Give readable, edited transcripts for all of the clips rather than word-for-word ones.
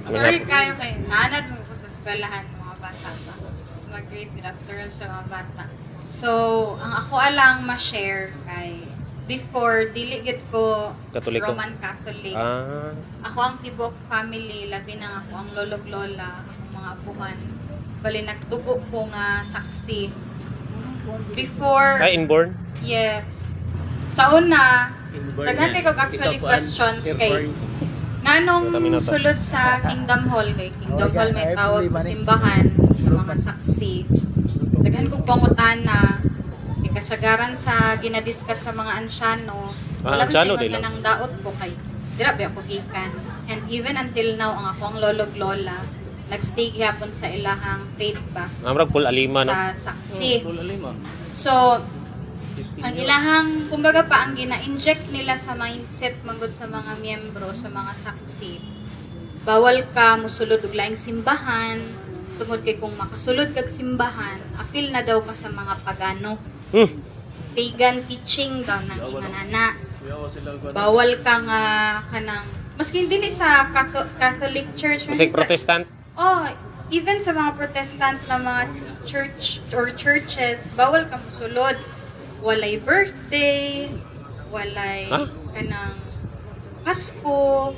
Sorry kayo kayo. Naanad mo ko sa eskwelahan mga bata pa. Mag-grade with after sa mga bata. So, ang ako alang ma-share kay before, dili gid ko Katoliko. Roman Catholic. Ako ang tibok family, labi na ako ang lolog lola, ang mga apuhan. Bali nagtugo ko nga saksi. Before, Inborn? yes. Sa una, daghan kay kog actually questions kay nganong sulod sa Kingdom Hall kay Kingdom Hall may tawag sa simbahan sa mga saksi. Daghan kog pangutana kasagaran sa ginadiscuss sa mga ansyano. Wala ansyano mo sa nang daot ko kay dira ba ako gikan. And even until now ang akong lolog lola nagstay gyapon sa ilahang faith ba. Amrag pul alima no. Sa saksi. So ang ilahang kumbaga pa ang gina-inject nila sa mindset manggod sa mga miyembro sa mga saksi. Bawal ka musulod og laing simbahan. Tungod kay kung makasulod kag simbahan, apil na daw ka sa mga pagano. Pagan teaching daw ng inanana. Bawal ka nga kanang maski dili sa Catholic Church, kasi Protestant. Even sa mga Protestant na mga church or churches, bawal ka musulod. Walay birthday, walay kanang Pasko,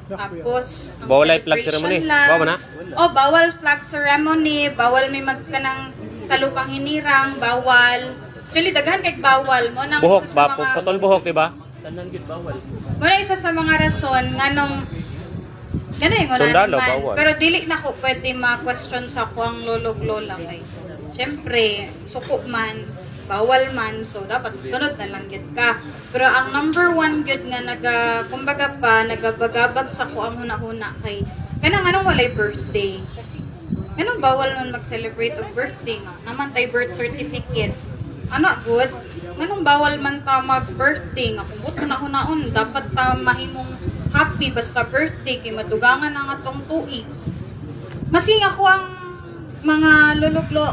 tapos bawal ay flag ceremony. Bawal na? Bawal flag ceremony, bawal may magkanang sa lupang hinirang, bawal. Actually, daghan kay bawal mo nang buhok isa ba? sa mga Putol buhok, di ba? Tanan gid bawal. Mo na isa sa mga rason nganong ganay mo na naman. Pero dili na ko pwede ma-question sa ako ang lolog lola kay. Syempre, suko man, bawal man, so dapat sunod na lang gid ka. Pero ang number one gid nga kumbaga pa nagabagabag sa ko ang hunahuna kay kanang anong walay birthday. Anong bawal man mag-celebrate og birthday nga? Naman tay birth certificate. Ano good? Anong bawal man ta mag-birthday nga? Kung buto na hunaon, dapat ta mahimong happy basta birthday kay madugangan ang atong tuig. Masing ako ang mga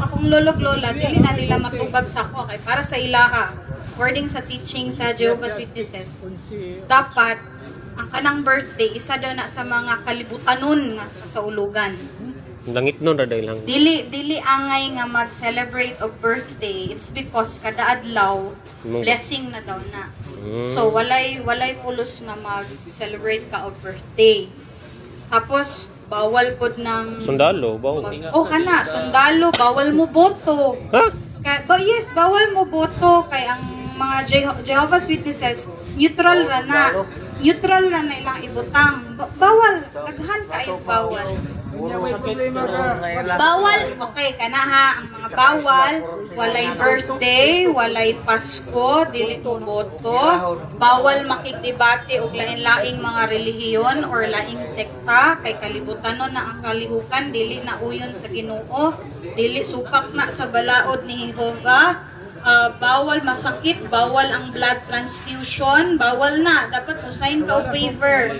akong lolog lola, dili na nila matubag sa ako kay para sa ilaha. According sa teaching sa Jehovah's Witnesses, dapat ang kanang birthday isa daw na sa mga kalibutanon nga sa ulugan. Langit nun ra dahil lang. Dili angay nga mag-celebrate og birthday. It's because kada adlaw blessing na daw na. So walay pulos nga mag-celebrate ka og birthday. Tapos bawal pod ng sundalo, bawal. Kana sundalo, bawal mo boto. Yes, bawal mo boto kay ang mga Jehovah's Witnesses neutral ra na. Neutral ra na ilang ibutang. Bawal, daghan kayo bawal. Bawal, okay, kanaha ang mga bawal, walay birthday, walay Pasko, dili mo boto, bawal makigdebate og lain-laing mga relihiyon or laing sekta, kay kalibutanon na ang kalihukan, dili na uyon sa Ginoo, dili supak na sa balaod ni Jehovah, bawal masakit, bawal ang blood transfusion, bawal na, dapat mo sign ka og waiver.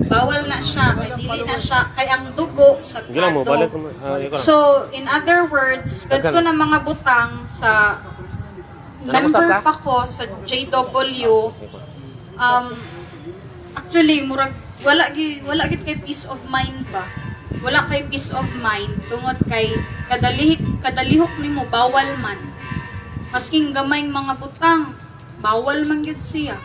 Bawal na siya, kay dili na siya, kay ang dugo sa plato. So, in other words, kadto na mga butang sa member pa ko sa JW, actually, murag, wala gid kay peace of mind ba? Wala kay peace of mind, tungod kay kadalihok nimo bawal man. Masking gamayng mga butang, bawal man gyud siya.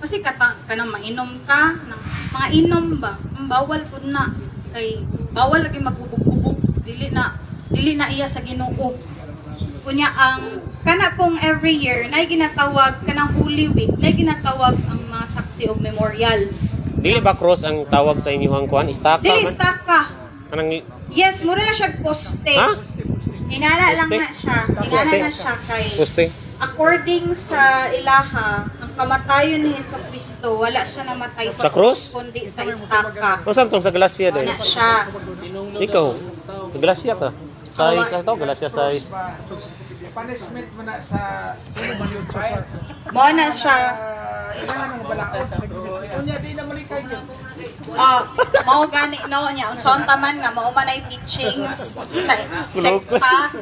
Kasi kanang mainom ka, ng mga inom ba, bawal pud na. Kay bawal lagi magubog-ubog, dili na iya sa Ginoo. Kunya ang kana pong every year nay ginatawag kanang Holy Week, nay ginatawag ang mga saksi og memorial. Dili ba cross ang tawag sa inyong kuan? Istaka? Dili istaka. Kanang yes, mura na siya poste. Inana lang na siya. Inana na siya kay poste. According sa ilaha, ang kamatayon ni Jesucristo, wala siya namatay sa cross, kundi sa istaka. Kung saan tong sa Galacia din? Wala siya. Ikaw, sa Galacia ka? Sa isa to, Galacia sa punishment mo na sa fire. Mo na siya. Ilan ang balaod. Kunya di na malikay yun. Mao gani no nya unsaon taman nga mao man ay teachings sa sekta.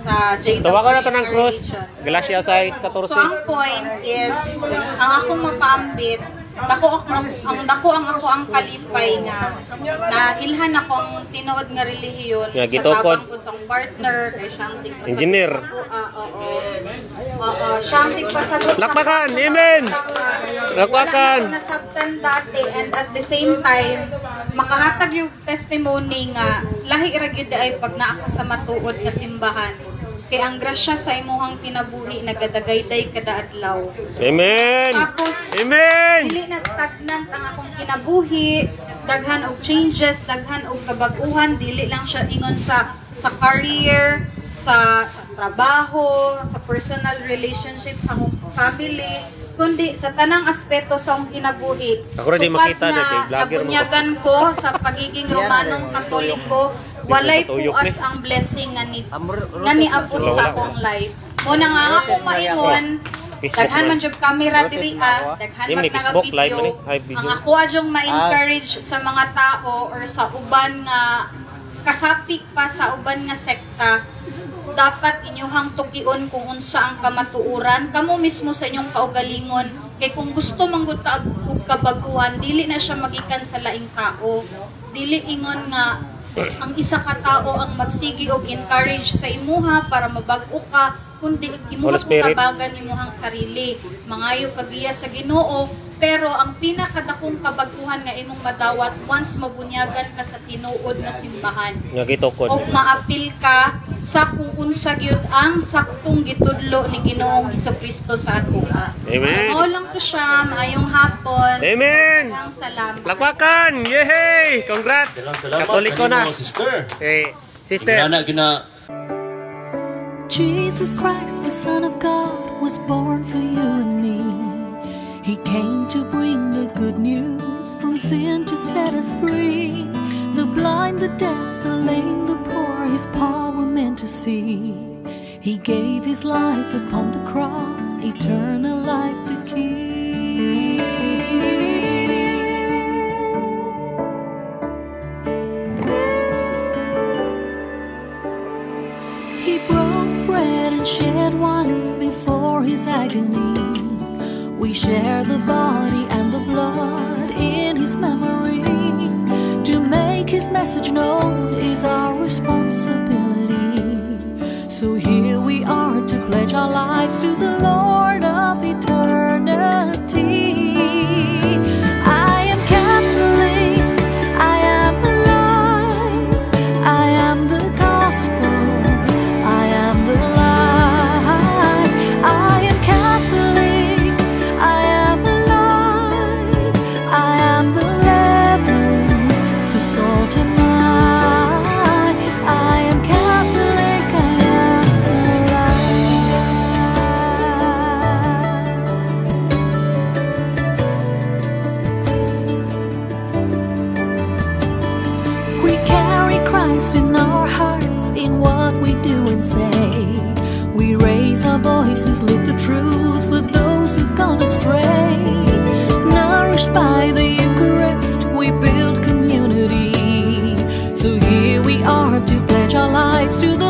Sa JW. Tawagan na ito ng cross. Galacia size 14. So, ang point is, ang akong mapaambit ang dako ang kalipay nga nailhan ako ang tinuod nga relihiyon Nga, sa gitukod. tabang pud sa akong partner kay siyang tigpasagot Engineer. siyang tigpasagot Lakpakan, amen. Lakpakan. wala na ako nasabtan dati, and at the same time makahatag yung testimony nga lahi ra gyud ay pag naa ka sa matuod nga simbahan. Kay ang grasya sa imuhang kinabuhi nagadagayday kada adlaw. Amen. Tapos, Amen. dili na stagnant ang akong kinabuhi, daghan og changes, daghan og kabaguhan, dili lang siya ingon sa career, sa trabaho, sa personal relationship sa akong family, kundi sa tanang aspeto sa akong kinabuhi. Ako rin di makita na, kay vlogger mo. Nabunyagan ko sa pagiging Romanong Katoliko, walay Tuyok puas ang blessing nga niabot sa akong life. Muna nga akong maingon, Facebook daghan man man. jud camera diri daghan Di, man may nga Facebook live man video. eh. Hi, video. Ang ako adyong ma-encourage sa mga tao or sa uban nga kasapik pa sa uban nga sekta, dapat inyuhang tukion kung unsa ang kamatuuran kamo mismo sa inyong kaugalingon. Kay kung gusto manggud ta og kabaguhan, dili na siya magikan sa laing tao, dili ingon nga ang isa ka tao ang magsigi og encourage sa imuha para mabag-o ka, kundi imuha Holy Spirit. tabagan imuhang sarili, mangayo kagiya sa Ginoo. Pero ang pinakadakong kabaguhan nga imong madawat once mabunyagan ka sa tinuod nga simbahan, Nga gitukod. o maapil ka sa kung unsa gyud ang saktong gitudlo ni Ginoong Hesukristo sa atoa. Amen. So mao lang ko siya, maayong hapon. Amen. Daghang salamat. Lakpakan. Yehey. Congrats. Salamat Katoliko na. mga sister. Eh, sister. Gina Jesus Christ, the Son of God, was born for you and me. He came to bring the good news, from sin to set us free. The blind, the deaf, the lame, the poor, His power meant to see. He gave His life upon the cross, eternal life the key. He broke bread and shed wine before His agony. We share the body and the blood in His memory. To make His message known is our responsibility. So here we are to pledge our lives to the Lord of eternity. I am Catholic, I am alive, I am the gospel, I am the light. I am Catholic, I am alive, I am the leaven, the salt and light. I am Catholic, I am alive. We carry Christ in our hearts, in what we do and say. We raise our voices, live the truth for those who've gone astray. Nourished by the Eucharist, we build community. So here we are to pledge our lives to the